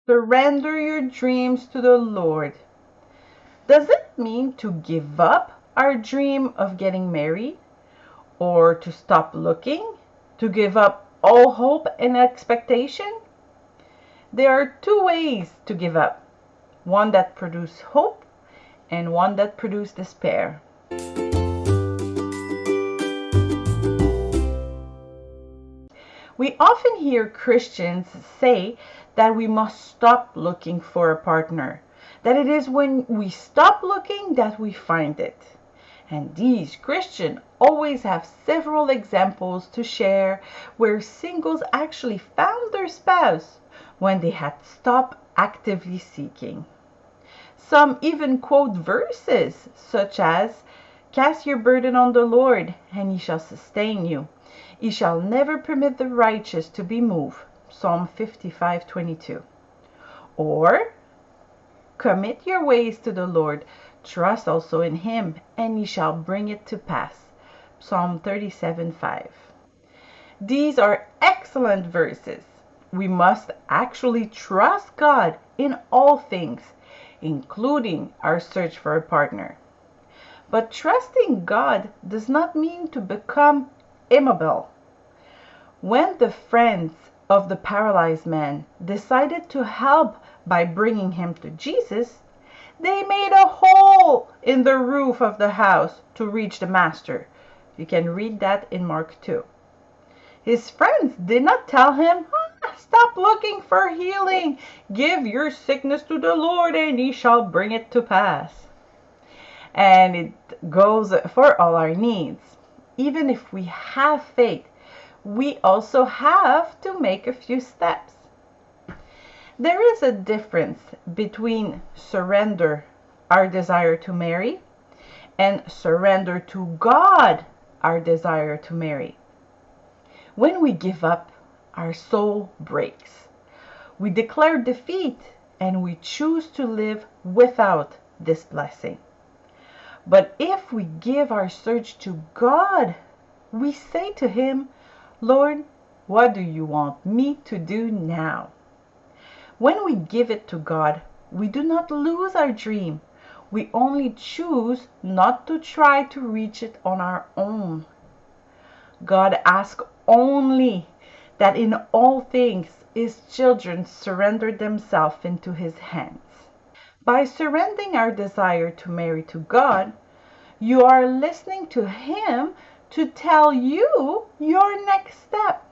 Surrender your dreams to the Lord. Does it mean to give up our dream of getting married? Or to stop looking? To give up all hope and expectation? There are two ways to give up. One that produces hope and one that produces despair. We often hear Christians say that we must stop looking for a partner, that it is when we stop looking that we find it. And these Christians always have several examples to share where singles actually found their spouse when they had stopped actively seeking. Some even quote verses such as, "Cast your burden on the Lord, and he shall sustain you. He shall never permit the righteous to be moved." Psalm 55:22. Or, "Commit your ways to the Lord, trust also in him, and he shall bring it to pass." Psalm 37:5. These are excellent verses. We must actually trust God in all things, including our search for a partner. But trusting God does not mean to become immobile. When the friends of the paralyzed man decided to help by bringing him to Jesus, they made a hole in the roof of the house to reach the master. You can read that in Mark 2. His friends did not tell him, "Stop looking for healing. Give your sickness to the Lord, and he shall bring it to pass." And it goes for all our needs. Even if we have faith, we also have to make a few steps. There is a difference between surrender, our desire to marry, and surrender to God, our desire to marry. When we give up, our soul breaks. We declare defeat and we choose to live without this blessing. But if we give our search to God, we say to him, "Lord, what do you want me to do now?" When we give it to God, we do not lose our dream. We only choose not to try to reach it on our own. God asks only that in all things his children surrender themselves into his hands. By surrendering our desire to marry to God, you are listening to him to tell you your next step.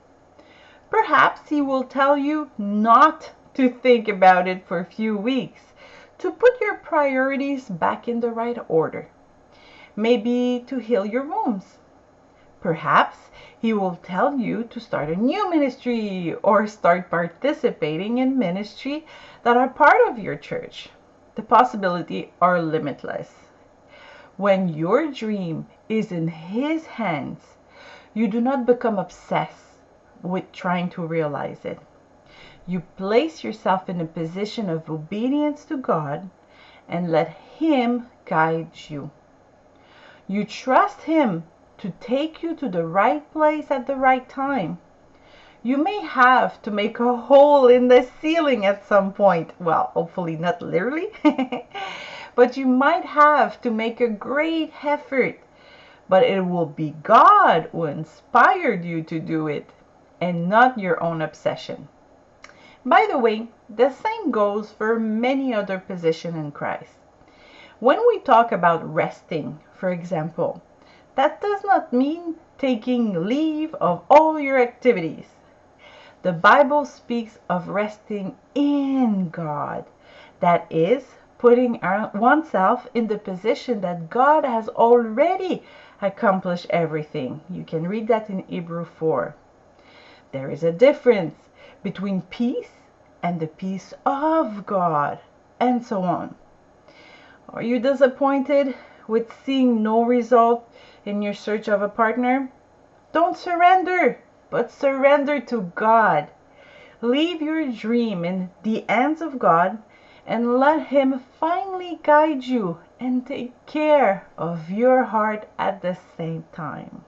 Perhaps he will tell you not to think about it for a few weeks, to put your priorities back in the right order. Maybe to heal your wounds. Perhaps he will tell you to start a new ministry or start participating in ministry that are part of your church. The possibilities are limitless. When your dream is in his hands, you do not become obsessed with trying to realize it. You place yourself in a position of obedience to God and let him guide you. You trust him to take you to the right place at the right time. You may have to make a hole in the ceiling at some point. Well, hopefully not literally. But you might have to make a great effort. But it will be God who inspired you to do it, and not your own obsession. By the way, the same goes for many other positions in Christ. When we talk about resting, for example, that does not mean taking leave of all your activities. The Bible speaks of resting in God. That is, putting oneself in the position that God has already accomplished everything. You can read that in Hebrews 4. There is a difference between peace and the peace of God, and so on. Are you disappointed with seeing no result in your search of a partner? Don't surrender, but surrender to God. Leave your dream in the hands of God and let him finally guide you and take care of your heart at the same time.